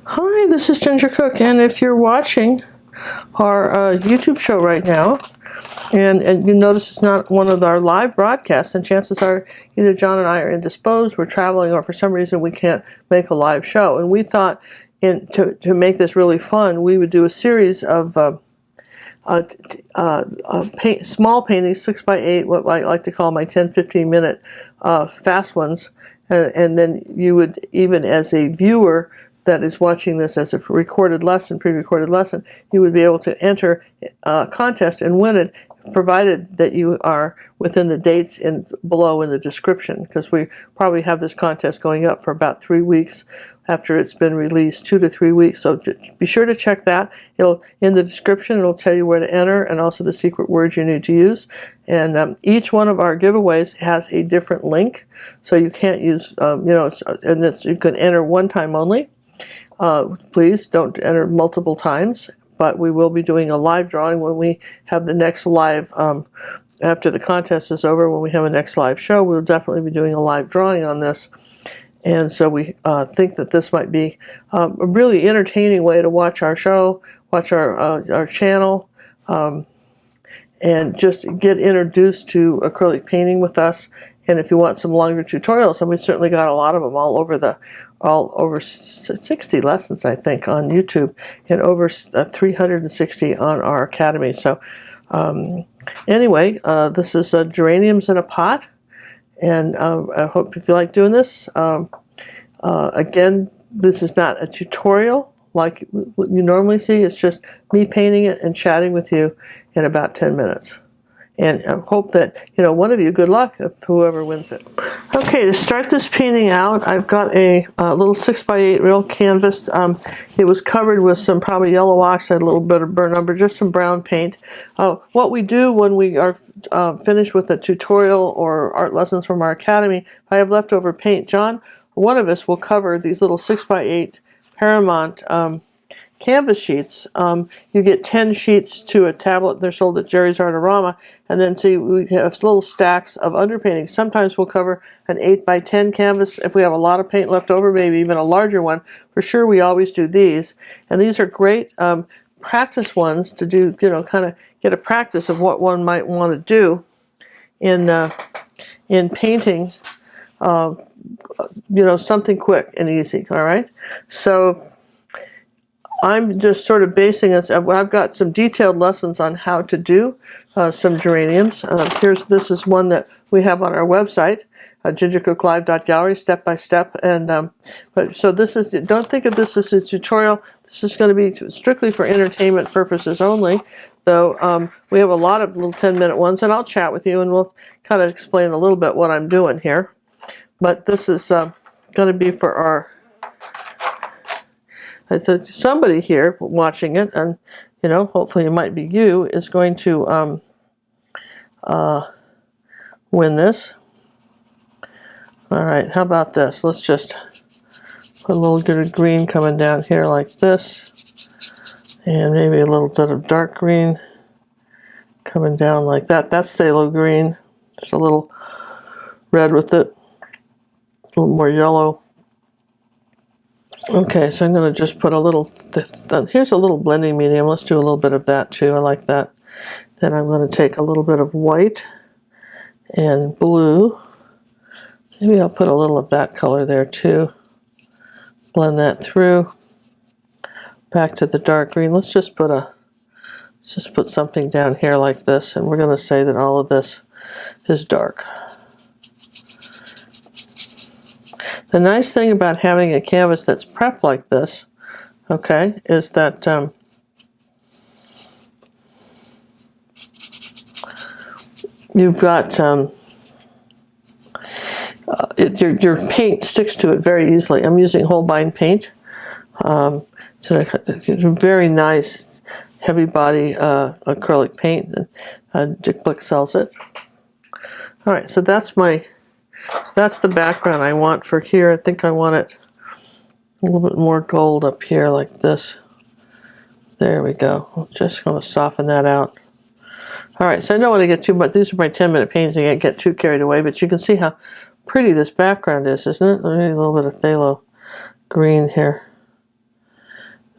Hi, this is Ginger Cook, and if you're watching our YouTube show right now, and you notice it's not one of our live broadcasts, and chances are either John and I are indisposed, we're traveling, or for some reason we can't make a live show. And we thought, to make this really fun, we would do a series of small paintings, 6x8, what I like to call my 10-15 minute fast ones, and then you would, even as a viewer that is watching this as a recorded lesson, pre-recorded lesson, you would be able to enter a contest and win it, provided that you are within the dates below in the description, because we probably have this contest going up for about 3 weeks after it's been released, 2 to 3 weeks. So be sure to check that. It'll, in the description, it'll tell you where to enter and also the secret words you need to use. And each one of our giveaways has a different link, so you can't use, you can enter one time only. Please don't enter multiple times, but we will be doing a live drawing when we have the next live, after the contest is over, when we have a next live show, we'll definitely be doing a live drawing on this. And so we think that this might be a really entertaining way to watch our show, watch our channel, and just get introduced to acrylic painting with us. And if you want some longer tutorials, and we've certainly got a lot of them all over 60 lessons, I think, on YouTube, and over 360 on our academy. So anyway, this is Geraniums in a Pot, and I hope if you like doing this. Again, this is not a tutorial like what you normally see. It's just me painting it and chatting with you in about 10 minutes. And I hope that, one of you, good luck, if whoever wins it. Okay, to start this painting out, I've got a little 6x8 real canvas. It was covered with some probably yellow oxide, a little bit of burnt umber, just some brown paint. What we do when we are finished with a tutorial or art lessons from our academy, if I have leftover paint, John, one of us will cover these little 6x8 Paramount canvas sheets. You get 10 sheets to a tablet. They're sold at Jerry's Artorama. And then we have little stacks of underpainting. Sometimes we'll cover an 8x10 canvas. If we have a lot of paint left over, maybe even a larger one. For sure, we always do these. And these are great practice ones to do, kind of get a practice of what one might want to do in painting, something quick and easy, all right? So I'm just sort of basing this. I've got some detailed lessons on how to do some geraniums. This is one that we have on our website, gingercooklive.gallery, step by step. And so this is. Don't think of this as a tutorial. This is going to be strictly for entertainment purposes only. Though we have a lot of little 10-minute ones, and I'll chat with you, and we'll kind of explain a little bit what I'm doing here. But this is going to be for our. Somebody here watching it, and hopefully it might be you, is going to win this. All right, how about this? Let's just put a little bit of green coming down here like this, and maybe a little bit of dark green coming down like that. That's phthalo green. Just a little red with it, a little more yellow. Okay, so I'm going to just put a little, here's a little blending medium. Let's do a little bit of that too. I like that. Then I'm going to take a little bit of white and blue. Maybe I'll put a little of that color there too. Blend that through. Back to the dark green. Let's just put something down here like this, and we're going to say that all of this is dark. The nice thing about having a canvas that's prepped like this, okay, is that you've got your paint sticks to it very easily. I'm using Holbein paint. So it's a very nice heavy body acrylic paint, and Dick Blick sells it. All right, so that's the background I want for here. I think I want it a little bit more gold up here like this. There we go. I'm just going to soften that out. All right, so I don't want to get too much. These are my 10-minute paintings. I can't get too carried away, but you can see how pretty this background is, isn't it? Maybe a little bit of phthalo green here.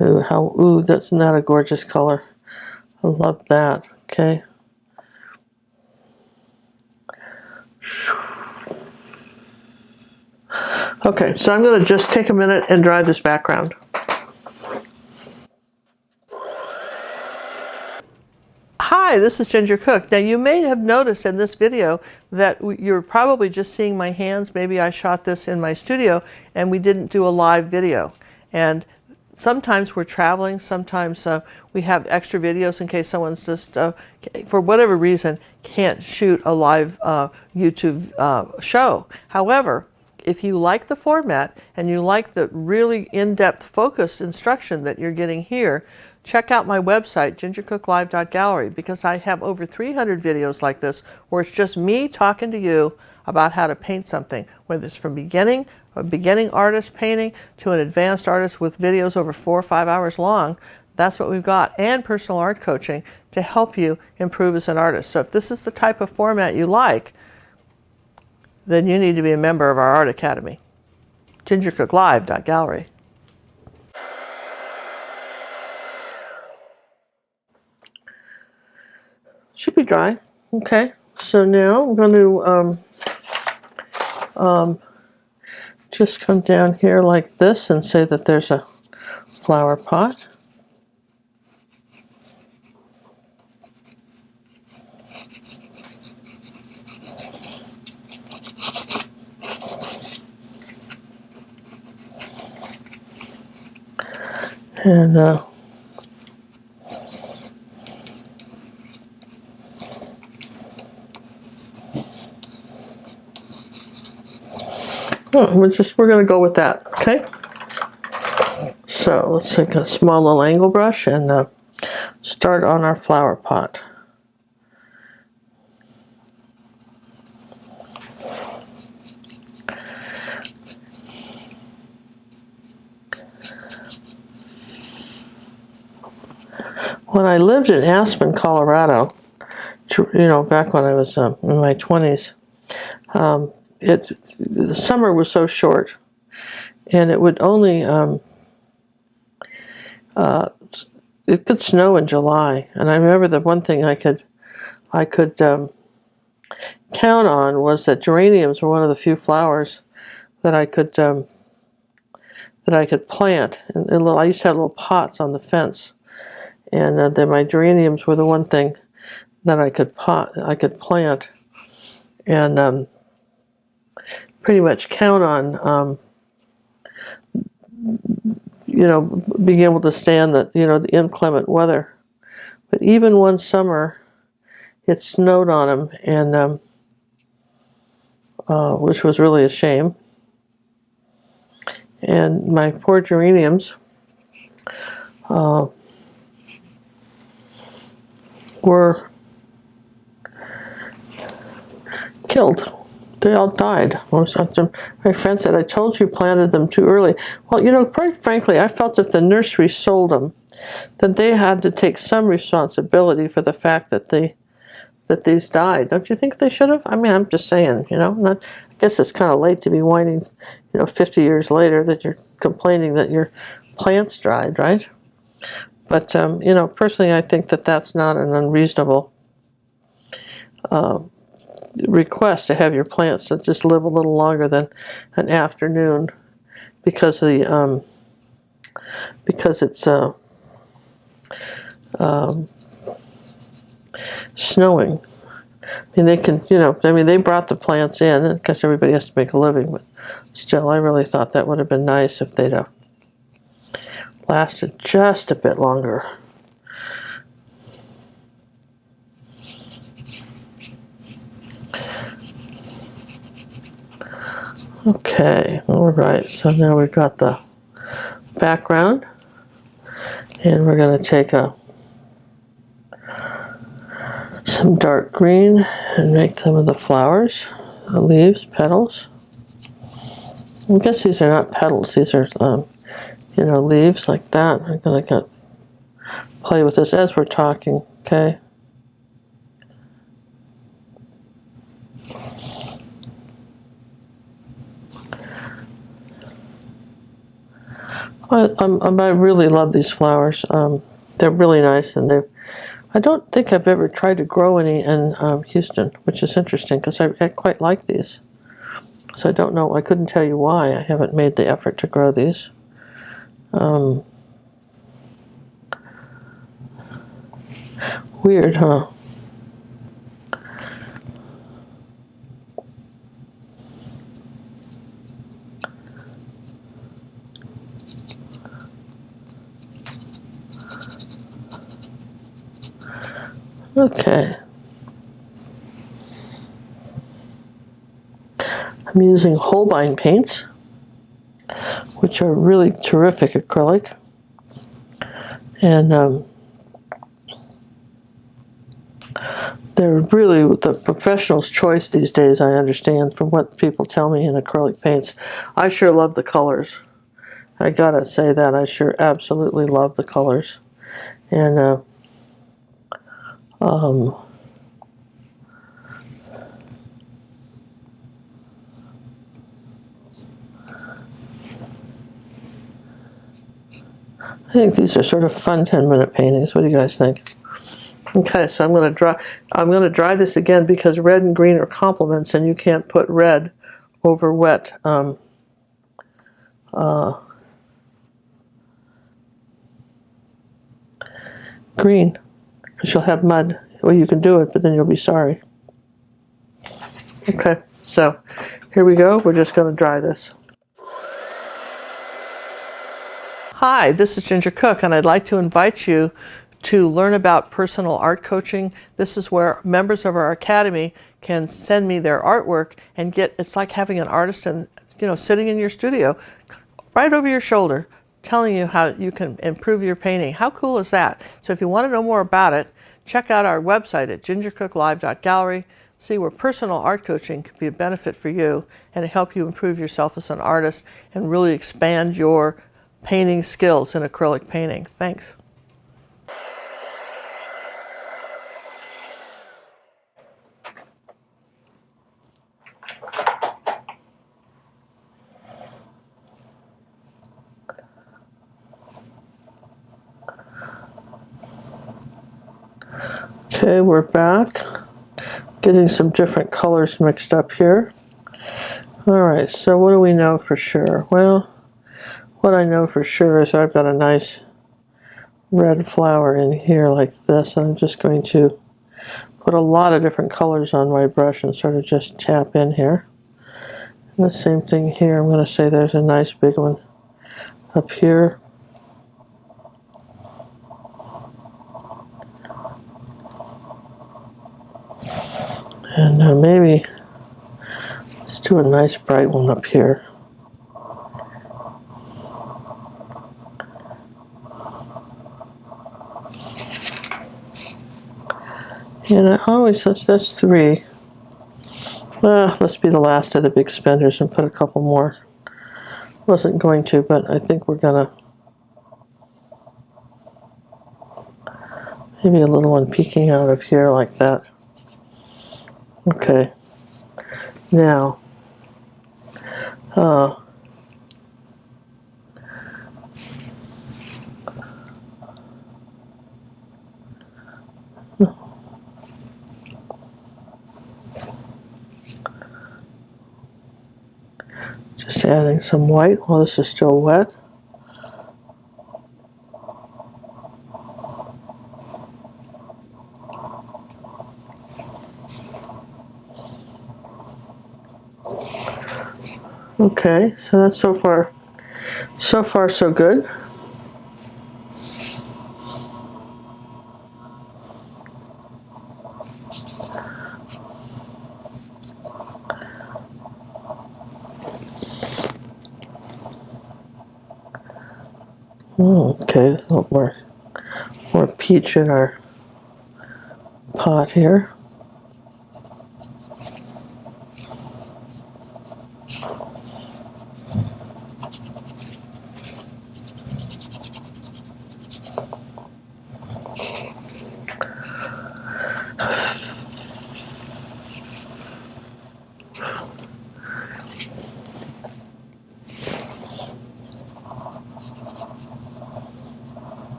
Ooh, that's not a gorgeous color. I love that. Okay. Okay, so I'm going to just take a minute and dry this background. Hi, this is Ginger Cook. Now you may have noticed in this video that you're probably just seeing my hands. Maybe I shot this in my studio and we didn't do a live video. And sometimes we're traveling, sometimes we have extra videos in case someone's just, for whatever reason, can't shoot a live YouTube show. However, if you like the format and you like the really in-depth focused instruction that you're getting here, check out my website, gingercooklive.gallery, because I have over 300 videos like this where it's just me talking to you about how to paint something, whether it's from a beginning artist painting to an advanced artist with videos over 4 or 5 hours long. That's what we've got, and personal art coaching to help you improve as an artist. So if this is the type of format you like, then you need to be a member of our Art Academy. gingercooklive.gallery. Should be dry. Okay, so now I'm going to just come down here like this and say that there's a flower pot. And we're going to go with that. Okay. So let's take a small little angle brush and start on our flower pot. When I lived in Aspen, Colorado, back when I was in my 20s, the summer was so short, and it would only it could snow in July. And I remember the one thing I could count on was that geraniums were one of the few flowers that I could plant. And I used to have little pots on the fence, and then my geraniums were the one thing that I could plant, and pretty much count on being able to stand the inclement weather. But even one summer, it snowed on them, and which was really a shame. And my poor geraniums were killed. They all died. My friend said, "I told you planted them too early." Well, quite frankly, I felt if the nursery sold them, then they had to take some responsibility for the fact that these died. Don't you think they should have? I mean, I'm just saying, I guess it's kind of late to be whining, 50 years later that you're complaining that your plants died, right? But, personally, I think that that's not an unreasonable request to have your plants that just live a little longer than an afternoon because it's snowing. I mean, they can, they brought the plants in because everybody has to make a living, but still, I really thought that would have been nice if they'd have lasted just a bit longer. Okay, all right, so now we've got the background, and we're going to take some dark green and make some of the flowers, leaves, petals. I guess these are not petals, these are, leaves like that. I'm going to play with this as we're talking, okay? I really love these flowers. They're really nice, and I don't think I've ever tried to grow any in Houston, which is interesting because I quite like these. So I don't know. I couldn't tell you why I haven't made the effort to grow these. Weird, huh? Okay. I'm using Holbein paints, which are really terrific acrylic. And they're really the professional's choice these days, I understand, from what people tell me in acrylic paints. I sure love the colors. I gotta say that. I sure absolutely love the colors. And I think these are sort of fun 10-minute paintings. What do you guys think? Okay, so I'm going to dry this again because red and green are complements, and you can't put red over wet green because you'll have mud. Well, you can do it, but then you'll be sorry. Okay, so here we go. We're just going to dry this. Hi, this is Ginger Cook, and I'd like to invite you to learn about personal art coaching. This is where members of our academy can send me their artwork and it's like having an artist sitting in your studio right over your shoulder telling you how you can improve your painting. How cool is that? So if you want to know more about it, check out our website at gingercooklive.gallery. See where personal art coaching can be a benefit for you and help you improve yourself as an artist and really expand your painting skills in acrylic painting. Thanks. Okay, we're back. Getting some different colors mixed up here. All right, so what do we know for sure? Well, what I know for sure is I've got a nice red flower in here like this. I'm just going to put a lot of different colors on my brush and sort of just tap in here. And the same thing here. I'm going to say there's a nice big one up here. And maybe let's do a nice bright one up here. And I always, that's three. Let's be the last of the big spenders and put a couple more. Wasn't going to, but I think we're gonna. Maybe a little one peeking out of here like that. Okay. Now, just adding some white while this is still wet. Okay, so that's so far so good. Okay, a little more peach in our pot here.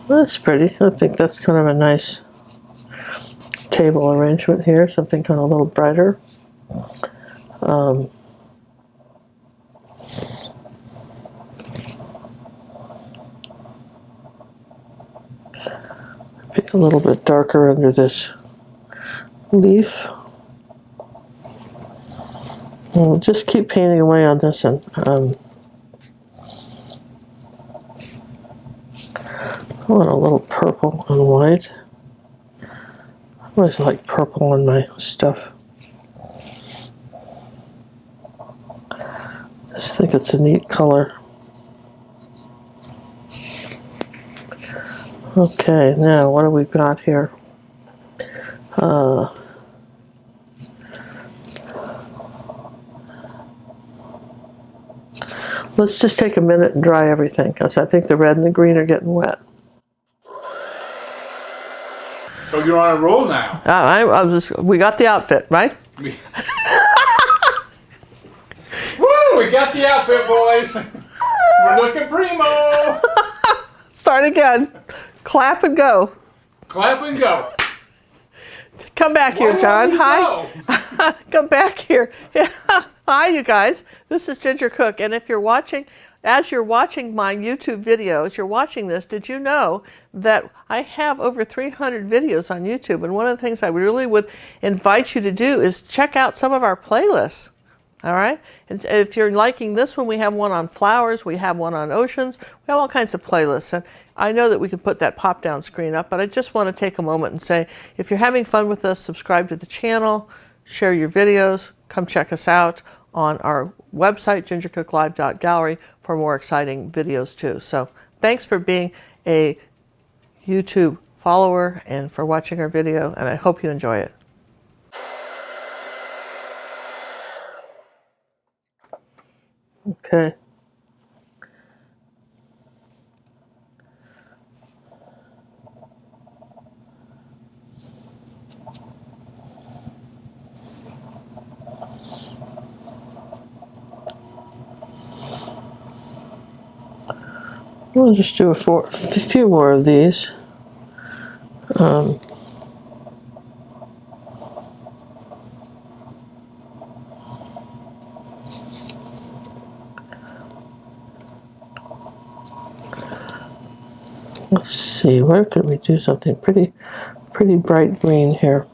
That's pretty. I think that's kind of a nice table arrangement here, something kind of a little brighter. Pick a little bit darker under this leaf. And we'll just keep painting away on this, and I want a little purple and white. I always like purple on my stuff. Just think it's a neat color. Okay, now what do we got here? Let's just take a minute and dry everything, because I think the red and the green are getting wet. So you're on a roll now. We got the outfit, right? Woo! We got the outfit, boys. We're looking primo. Start again. Clap and go. Clap and go. Come back here, John. Hi. Come back here. Hi, you guys. This is Ginger Cook, and if you're watching, as you're watching my YouTube videos, you're watching this, did you know that I have over 300 videos on YouTube? And one of the things I really would invite you to do is check out some of our playlists. All right? And if you're liking this one, we have one on flowers, we have one on oceans, we have all kinds of playlists. And I know that we can put that pop-down screen up, but I just want to take a moment and say, if you're having fun with us, subscribe to the channel, share your videos, come check us out on our website, gingercooklive.gallery, for more exciting videos too. So thanks for being a YouTube follower and for watching our video, and I hope you enjoy it. Okay. We'll just do a few more of these. Let's see, where could we do something pretty bright green here?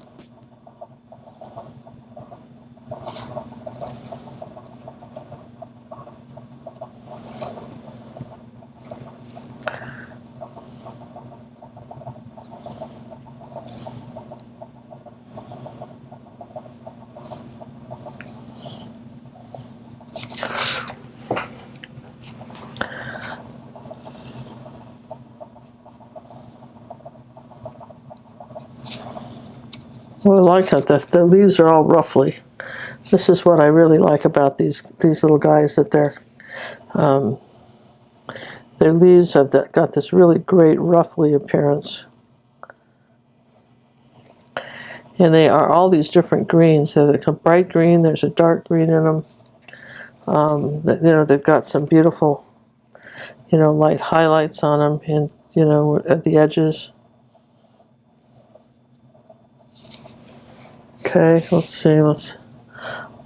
Well, I like that the leaves are all ruffly. This is what I really like about these little guys, that their leaves have got this really great ruffly appearance. And they are all these different greens. There's a bright green, there's a dark green in them. They've got some beautiful, light highlights on them, and at the edges. Okay, let's see. Let's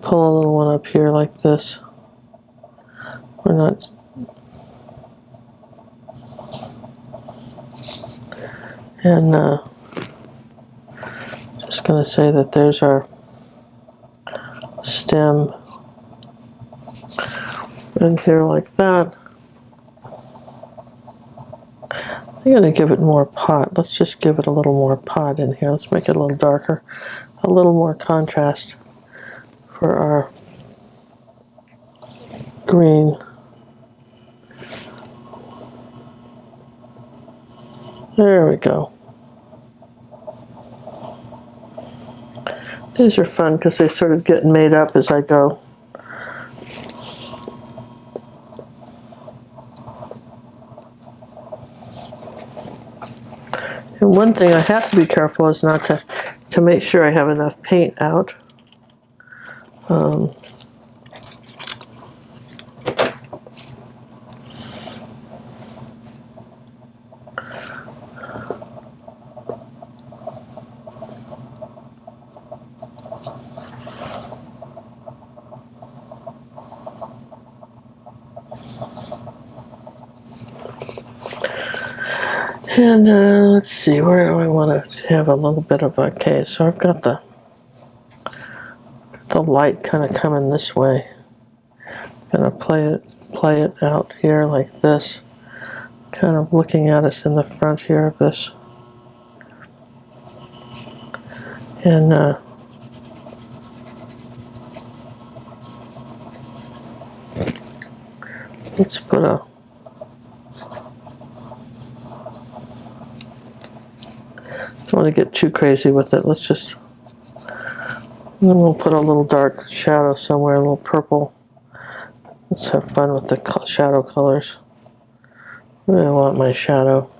pull a little one up here like this. We're not. And just going to say that there's our stem in here like that. I'm going to give it more pot. Let's just give it a little more pot in here. Let's make it a little darker, a little more contrast for our green. There we go. These are fun because they sort of get made up as I go. And one thing I have to be careful is not to make sure I have enough paint out. And let's see, where do I want to have a little bit of a, okay, so I've got the light kind of coming this way. Gonna play it out here like this, kind of looking at us in the front here of this. And let's put a, don't want to get too crazy with it. Let's just, then we'll put a little dark shadow somewhere, a little purple. Let's have fun with the shadow colors. Where do I want my shadow?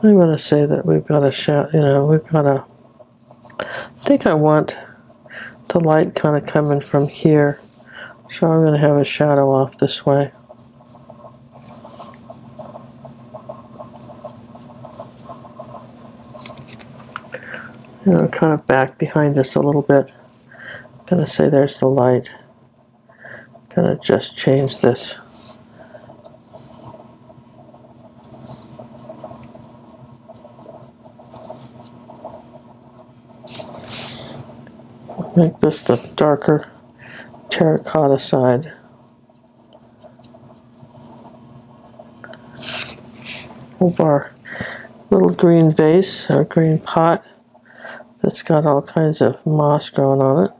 I'm going to say that we've got a shadow, we've got a, I think I want the light kind of coming from here. So I'm going to have a shadow off this way. Kind of back behind us a little bit. I'm going to say there's the light. Going to just change this. Make this the darker terracotta side. Of our little green vase, our green pot that's got all kinds of moss growing on it.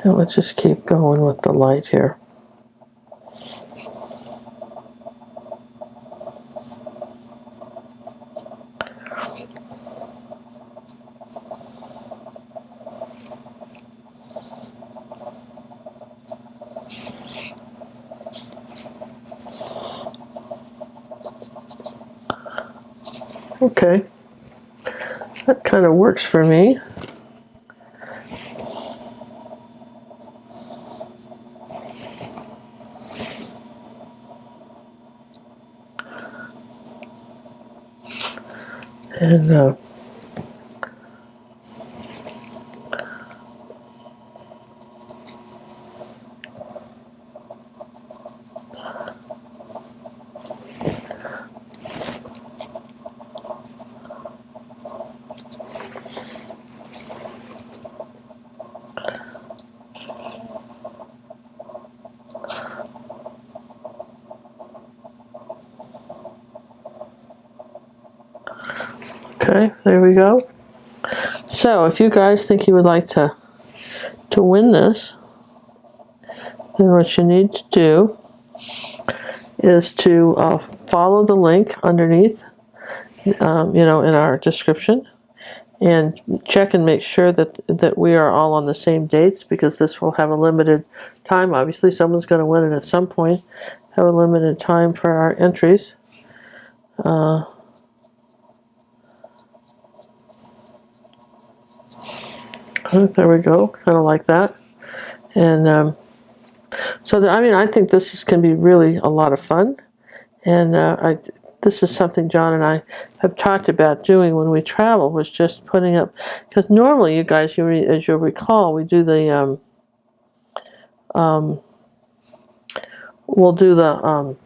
And we'll just keep going with the light here. Okay, that kind of works for me. And okay, there we go. So if you guys think you would like to win this, then what you need to do is to follow the link underneath, in our description, and check and make sure that we are all on the same dates, because this will have a limited time. Obviously, someone's going to win it at some point. Have a limited time for our entries. There we go, kind of like that. And I think this can be really a lot of fun. And this is something John and I have talked about doing when we travel, was just putting up, because normally you guys, as you'll recall, we do the, we'll do the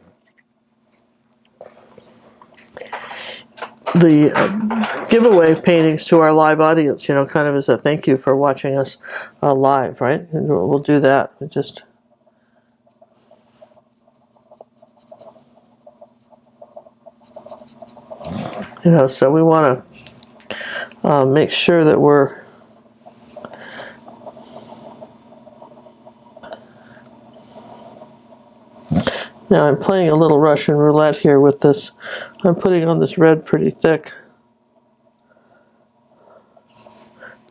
giveaway paintings to our live audience, kind of as a thank you for watching us live, right? And we'll do that. Just so we want to make sure that we're now. I'm playing a little Russian roulette here with this. I'm putting on this red pretty thick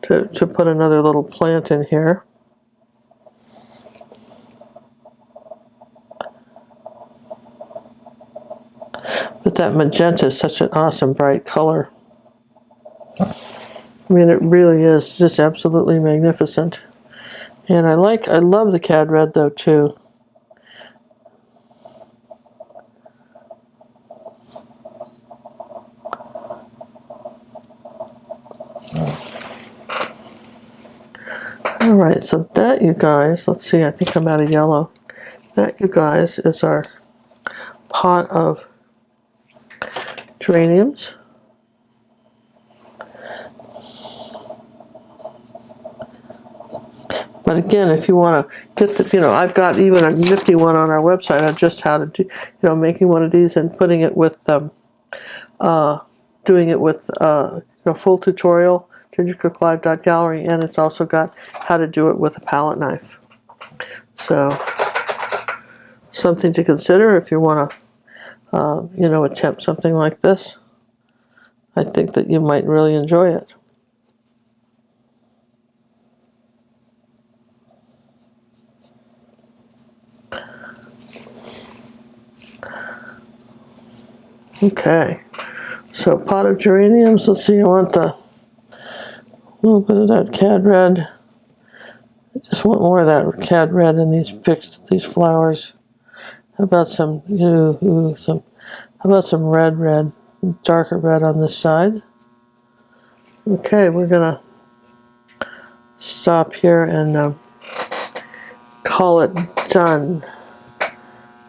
to put another little plant in here. But that magenta is such an awesome bright color. I mean, it really is just absolutely magnificent. And I love the cad red though too. All right, so that, you guys, let's see, I think I'm out of yellow. That, you guys, is our pot of geraniums. But again, if you want to get the, I've got even a nifty one on our website on just how to do, making one of these and putting it with, doing it with, full tutorial, gingercooklive.gallery, and it's also got how to do it with a palette knife. So, something to consider if you want to, attempt something like this. I think that you might really enjoy it. Okay, so potted geraniums. Let's see, I want a little bit of that cad red. I just want more of that cad red in these flowers. How about some red, darker red on this side? Okay, we're gonna stop here and call it done.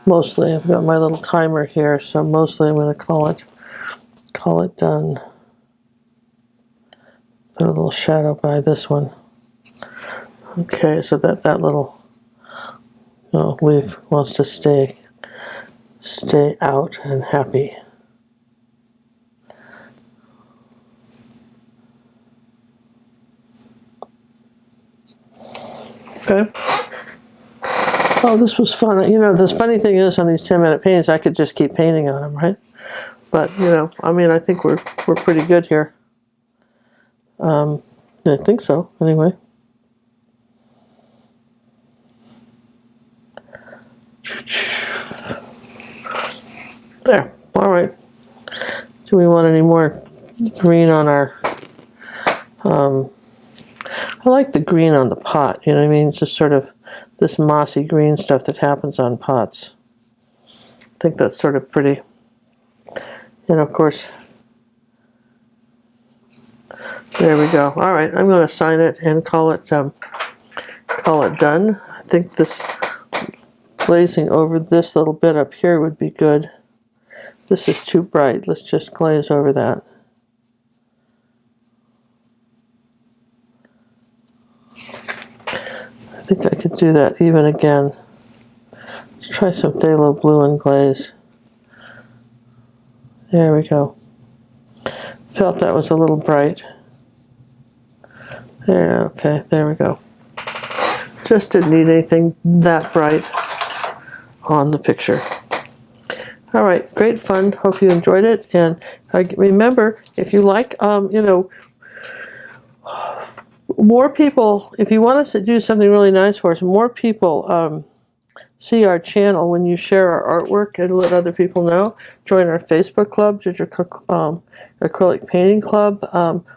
Mostly, I've got my little timer here, so mostly I'm going to call it done. Put a little shadow by this one. Okay, so that little leaf wants to stay out and happy. Okay. Oh, this was fun. The funny thing is, on these 10-minute paintings, I could just keep painting on them, right? But, I think we're pretty good here. I think so, anyway. There. All right. Do we want any more green on our... I like the green on the pot, you know what I mean? It's just sort of this mossy green stuff that happens on pots. I think that's sort of pretty. And of course, there we go. All right, I'm going to sign it and call it done. I think this glazing over this little bit up here would be good. This is too bright. Let's just glaze over that. I think I could do that even again. Let's try some phthalo blue and glaze. There we go. Felt that was a little bright. There, okay, there we go. Just didn't need anything that bright on the picture. All right, great fun. Hope you enjoyed it. And remember, if you like, more people, if you want us to do something really nice for us, more people see our channel when you share our artwork and let other people know. Join our Facebook club, Ginger Cook Acrylic Painting Club.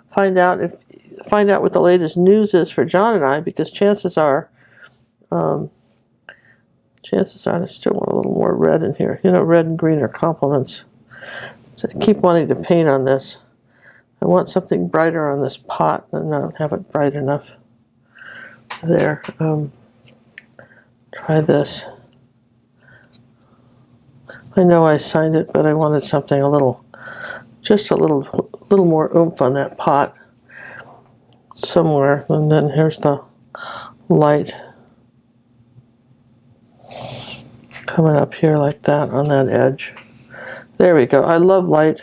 Find out what the latest news is for John and I, because chances are I still want a little more red in here. Red and green are complements. So I keep wanting to paint on this. I want something brighter on this pot, and I don't have it bright enough. There. Try this. I know I signed it, but I wanted something just a little more oomph on that pot somewhere. And then here's the light coming up here like that on that edge. There we go. I love light.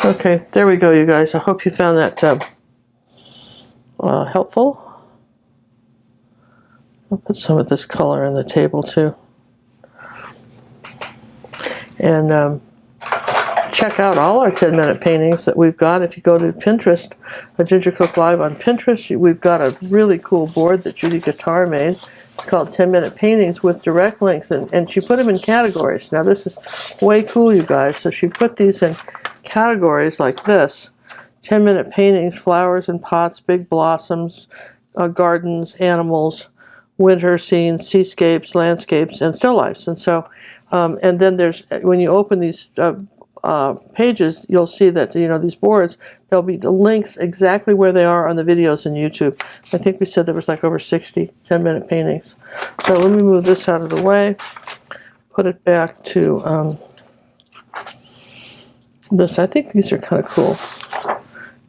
Okay, there we go, you guys. I hope you found that helpful. I'll put some of this color on the table too. And check out all our 10-minute paintings that we've got. If you go to Pinterest, Ginger Cook Live on Pinterest, we've got a really cool board that Judy Guitar made. It's called 10-minute paintings with direct links, and she put them in categories. Now this is way cool, you guys. So she put these in categories like this: 10-minute paintings, flowers and pots, big blossoms, gardens, animals, winter scenes, seascapes, landscapes, and still lifes. And so, and then there's, when you open these pages, you'll see that, you know, these boards, there'll be the links exactly where they are on the videos in YouTube. I think we said there was like over 60 10-minute paintings. So let me move this out of the way, put it back to this. I think these are kind of cool.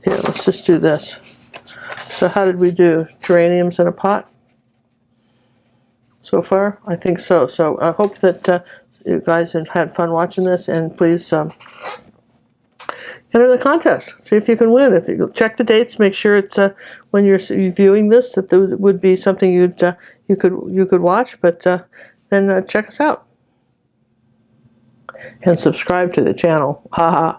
Here, let's just do this. So how did we do? Geraniums in a pot? So far? I think so. So I hope that you guys have had fun watching this, and please enter the contest. See if you can win. If you check the dates, make sure it's when you're viewing this that there would be something you could watch. But then check us out and subscribe to the channel. Haha.